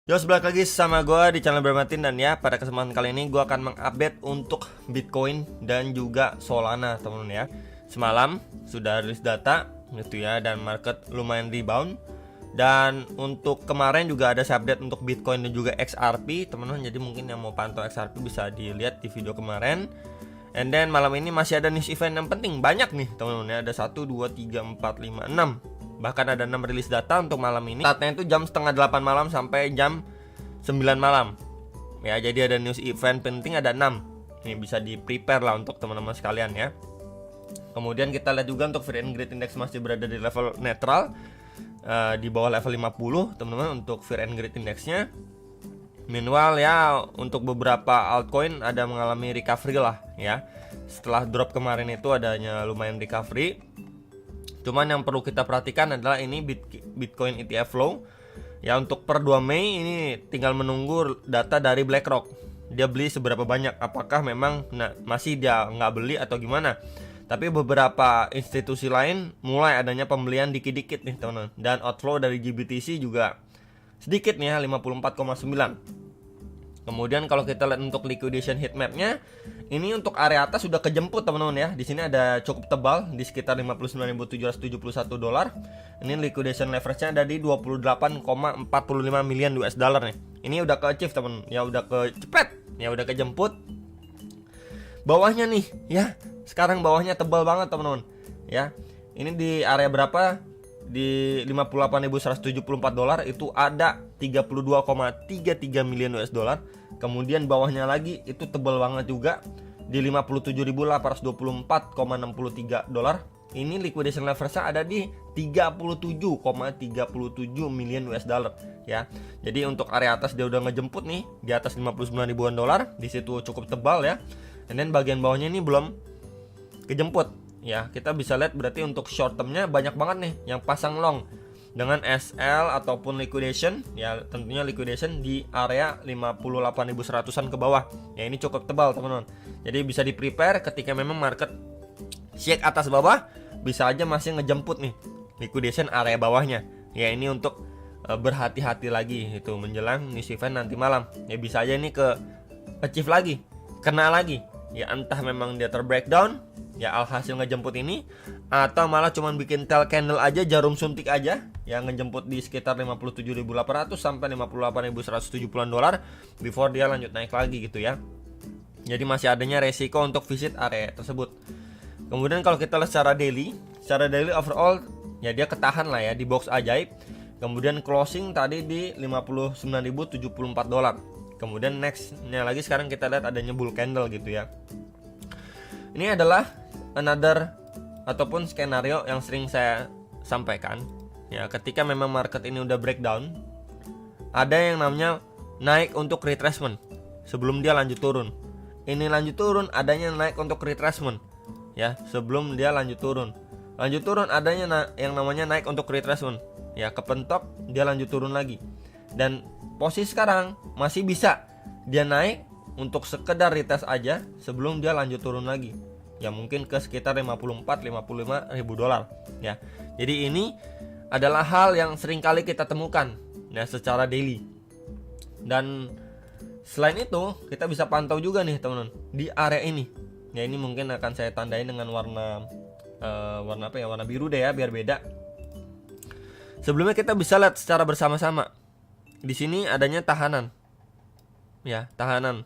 Yo, balik lagi sama gue di channel Bermatin. Dan ya, pada kesempatan kali ini gue akan mengupdate untuk Bitcoin dan juga Solana, teman-teman ya. Semalam sudah rilis data gitu ya, dan market lumayan rebound. Dan untuk kemarin juga ada update untuk Bitcoin dan juga XRP, teman-teman. Jadi mungkin yang mau pantau XRP bisa dilihat di video kemarin. And then malam ini masih ada news event yang penting, banyak nih teman-teman ya. Ada 1, 2, 3, 4, 5, 6. Bahkan ada 6 rilis data untuk malam ini. Startnya itu jam setengah 8 malam sampai jam 9 malam. Ya, jadi ada news event penting ada 6. Ini bisa di prepare lah untuk teman-teman sekalian ya. Kemudian kita lihat juga untuk Fear and Greed Index masih berada di level netral, di bawah level 50 teman-teman untuk Fear and Greed Indexnya. Meanwhile ya, untuk beberapa altcoin ada mengalami recovery lah ya. Setelah drop kemarin itu adanya lumayan recovery. Cuman yang perlu kita perhatikan adalah ini Bitcoin ETF flow. Ya, untuk per 2 Mei ini tinggal menunggu data dari BlackRock. Dia beli seberapa banyak, apakah memang masih dia nggak beli atau gimana. Tapi beberapa institusi lain mulai adanya pembelian dikit-dikit nih teman-teman. Dan outflow dari GBTC juga sedikit nih ya, 54,9. Kemudian kalau kita lihat untuk liquidation heatmapnya, ini untuk area atas sudah kejemput teman-teman ya. Di sini ada cukup tebal di sekitar 59.771 dolar. Ini liquidation leverage-nya ada di 28,45 miliar US dollar nih. Ini udah ke achieve teman, ya udah ke cepet, ya udah kejemput. Bawahnya nih ya, sekarang bawahnya tebal banget teman-teman ya. Ini di area berapa? Di 58.174 dolar itu ada 32,33 miliar US dollar. Kemudian bawahnya lagi itu tebal banget juga di 57.824,63 dolar. Ini liquidation leverage ada di 37,37 miliar US dollar ya. Jadi untuk area atas dia udah ngejemput nih di atas 59 ribuan dolar, di situ cukup tebal ya. And then bagian bawahnya ini belum kejemput. Ya, kita bisa lihat berarti untuk short termnya banyak banget nih yang pasang long dengan SL ataupun liquidation. Ya, tentunya liquidation di area 58.100-an ke bawah. Ya, ini cukup tebal teman-teman. Jadi bisa di prepare ketika memang market shake atas bawah, bisa aja masih ngejemput nih liquidation area bawahnya. Ya, ini untuk berhati-hati lagi itu menjelang news event nanti malam. Ya, bisa aja ini ke achieve lagi, kena lagi. Ya, entah memang dia terbreakdown, ya alhasil ngejemput ini, atau malah cuman bikin tail candle aja, jarum suntik aja yang ngejemput di sekitar 57.800 sampai 58.170 dolar before dia lanjut naik lagi gitu ya. Jadi masih adanya resiko untuk visit area tersebut. Kemudian kalau kita lihat secara daily overall ya dia ketahan lah ya di box ajaib. Kemudian closing tadi di 59.074 dolar. Kemudian nextnya lagi sekarang kita lihat adanya bull candle gitu ya. Ini adalah another ataupun skenario yang sering saya sampaikan ya, ketika memang market ini udah breakdown, ada yang namanya naik untuk retracement sebelum dia lanjut turun. Ini lanjut turun, adanya naik untuk retracement ya sebelum dia lanjut turun. Lanjut turun adanya yang namanya naik untuk retracement ya, kepentok dia lanjut turun lagi. Dan posisi sekarang masih bisa dia naik untuk sekedar retest aja sebelum dia lanjut turun lagi. Ya mungkin ke sekitar 54-55 ribu dolar ya. Jadi ini adalah hal yang sering kali kita temukan ya secara daily. Dan selain itu kita bisa pantau juga nih teman-teman di area ini. Ya, ini mungkin akan saya tandai dengan warna apa ya, warna biru deh ya biar beda. Sebelumnya kita bisa lihat secara bersama-sama. Di sini adanya tahanan. Ya, tahanan.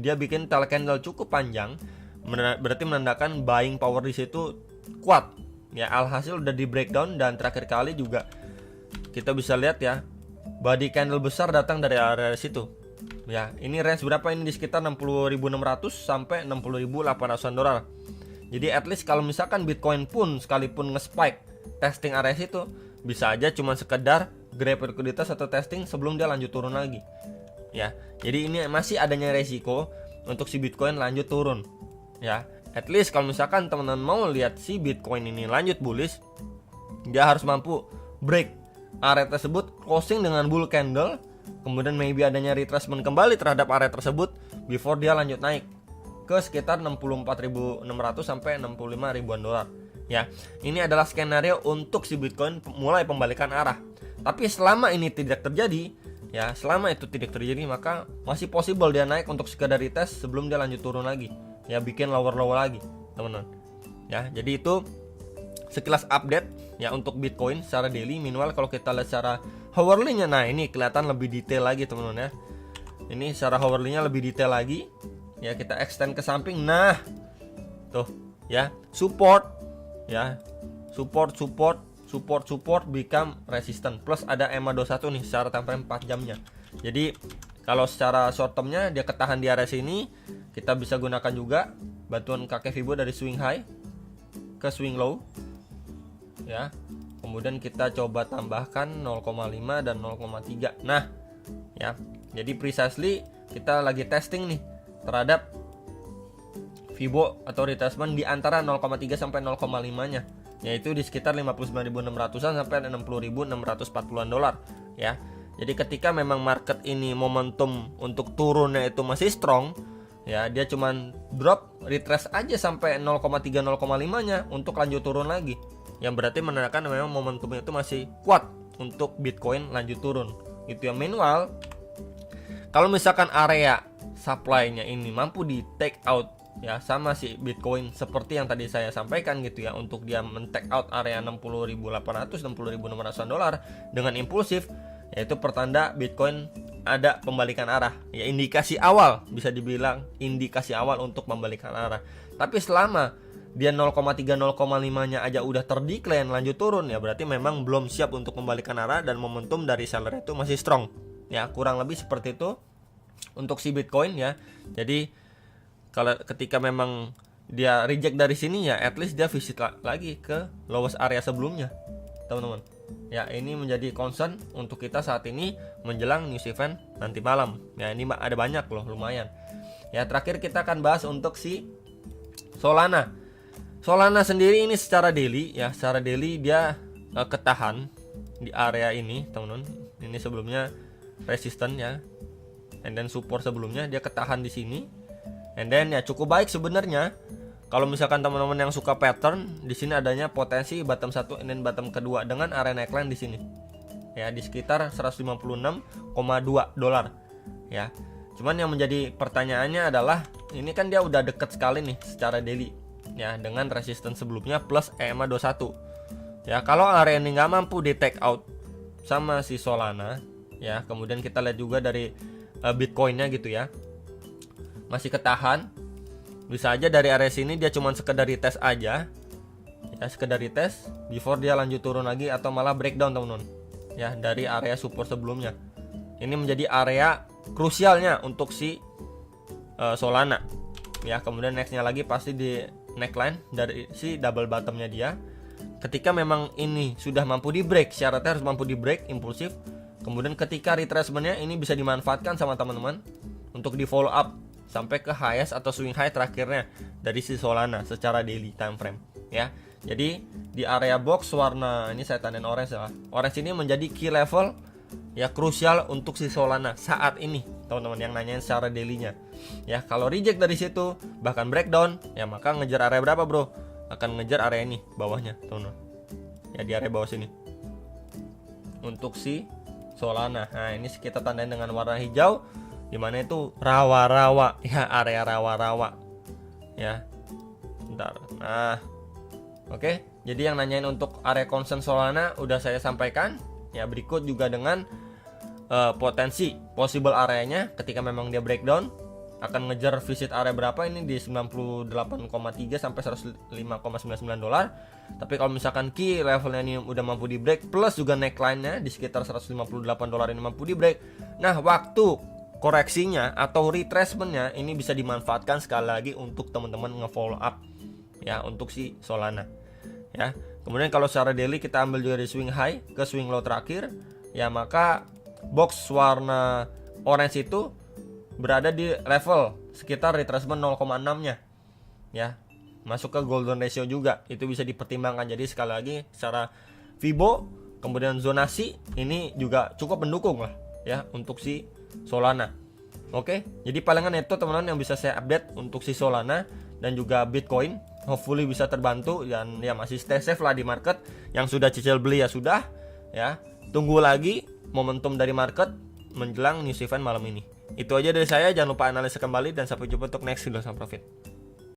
Dia bikin tail candle cukup panjang. Berarti menandakan buying power di situ kuat. Ya, alhasil udah di breakdown. Dan terakhir kali juga kita bisa lihat ya, body candle besar datang dari area situ. Ya, ini range berapa ini di sekitar 60.600 sampai 60.800 dolar. Jadi at least kalau misalkan Bitcoin pun sekalipun nge-spike testing area situ, bisa aja cuma sekedar grab likuiditas atau testing sebelum dia lanjut turun lagi. Ya, jadi ini masih adanya resiko untuk si Bitcoin lanjut turun. Ya, at least kalau misalkan teman-teman mau lihat si Bitcoin ini lanjut bullish, dia harus mampu break area tersebut, closing dengan bull candle, kemudian maybe adanya retracement kembali terhadap area tersebut before dia lanjut naik ke sekitar 64.600 sampai 65 ribuan dolar. Ya, ini adalah skenario untuk si Bitcoin mulai pembalikan arah. Tapi selama ini tidak terjadi, Ya, selama itu tidak terjadi maka masih possible dia naik untuk sekedar retest sebelum dia lanjut turun lagi. Ya, bikin lower lagi, teman-teman. Ya, jadi itu sekilas update ya untuk Bitcoin secara daily. Minimal kalau kita lihat secara hourly-nya, nah ini kelihatan lebih detail lagi, teman-teman ya. Ini secara hourly-nya lebih detail lagi. Ya, kita extend ke samping. Nah, tuh ya, support ya. Support become resistance, plus ada EMA 21 nih secara time frame 4 jamnya. Jadi kalau secara short termnya dia ketahan di area sini, kita bisa gunakan juga bantuan kakek Fibo dari swing high ke swing low ya. Kemudian kita coba tambahkan 0,5 dan 0,3. Nah ya, jadi precisely kita lagi testing nih terhadap Fibo atau retracement di antara 0,3 sampai 0,5 nya, yaitu di sekitar 59.600-an sampai 60.640-an dolar ya. Jadi ketika memang market ini momentum untuk turunnya itu masih strong ya, dia cuman drop retrace aja sampai 0,3 0,5-nya untuk lanjut turun lagi. Yang berarti menandakan memang momentumnya itu masih kuat untuk Bitcoin lanjut turun. Itu yang manual. Kalau misalkan area supply-nya ini mampu di take out ya sama si Bitcoin seperti yang tadi saya sampaikan gitu ya, untuk dia men-take out area 60.800 60.600 dolar dengan impulsif, yaitu pertanda Bitcoin ada pembalikan arah ya, indikasi awal, bisa dibilang indikasi awal untuk membalikan arah. Tapi selama dia 0,3 0,5 nya aja udah terdecline lanjut turun ya, berarti memang belum siap untuk membalikan arah dan momentum dari seller itu masih strong ya, kurang lebih seperti itu untuk si Bitcoin ya. Jadi kalau ketika memang dia reject dari sini ya, at least dia visit lagi ke lowest area sebelumnya, teman-teman. Ya, ini menjadi concern untuk kita saat ini menjelang news event nanti malam. Ya, ini ada banyak loh, lumayan. Ya, terakhir kita akan bahas untuk si Solana. Solana sendiri ini secara daily ya, secara daily dia ketahan di area ini, teman-teman. Ini sebelumnya resistance ya. And then support sebelumnya dia ketahan di sini. And then ya cukup baik sebenarnya. Kalau misalkan teman-teman yang suka pattern, di sini adanya potensi bottom 1 and then bottom kedua dengan area neckline di sini. Ya, di sekitar 156,2 dolar. Ya. Cuman yang menjadi pertanyaannya adalah ini kan dia udah deket sekali nih secara daily. Ya, dengan resistance sebelumnya plus EMA 21. Ya, kalau area ini nggak mampu di take out sama si Solana, ya, kemudian kita lihat juga dari Bitcoinnya gitu ya. Masih ketahan, bisa aja dari area sini dia cuma sekedar retest aja ya, sekedar retest before dia lanjut turun lagi atau malah breakdown, teman-teman ya, dari area support sebelumnya. Ini menjadi area krusialnya untuk si Solana ya. Kemudian nextnya lagi pasti di neckline dari si double bottomnya dia. Ketika memang ini sudah mampu di break, syaratnya harus mampu di break impulsif. Kemudian ketika retracementnya ini bisa dimanfaatkan sama teman-teman untuk di follow up sampai ke highest atau swing high terakhirnya dari si Solana secara daily time frame ya. Jadi di area box warna ini saya tandain orange ya. Orange ini menjadi key level ya, krusial untuk si Solana saat ini, teman-teman yang nanyain secara daily-nya. Ya, kalau reject dari situ bahkan breakdown ya, maka ngejar area berapa, Bro? Akan ngejar area ini bawahnya, teman-teman. Ya, di area bawah sini. Untuk si Solana. Nah, ini kita tandain dengan warna hijau, dimana itu rawa-rawa ya, area rawa-rawa ya. Bentar. Nah, oke. Jadi yang nanyain untuk area concern Solana udah saya sampaikan ya. Berikut juga dengan potensi possible areanya ketika memang dia breakdown akan ngejar visit area berapa, ini di 98,3 sampai 105,99 dolar. Tapi kalau misalkan key levelnya ini udah mampu di break plus juga neckline-nya di sekitar 158 dolar ini mampu di break, nah waktu koreksinya atau retracementnya ini bisa dimanfaatkan sekali lagi untuk teman-teman nge-follow up ya untuk si Solana ya. Kemudian kalau secara daily kita ambil juga dari swing high ke swing low terakhir ya, maka box warna orange itu berada di level sekitar retracement 0,6 nya ya, masuk ke golden ratio juga, itu bisa dipertimbangkan. Jadi sekali lagi secara Fibo kemudian zonasi ini juga cukup mendukung lah ya untuk si Solana. Oke, jadi palingan itu teman-teman yang bisa saya update untuk si Solana dan juga Bitcoin. Hopefully bisa terbantu dan ya masih stay safe lah di market. Yang sudah cicil beli ya sudah ya, tunggu lagi momentum dari market menjelang news event malam ini. Itu aja dari saya, jangan lupa analisa kembali dan sampai jumpa untuk next video sama profit.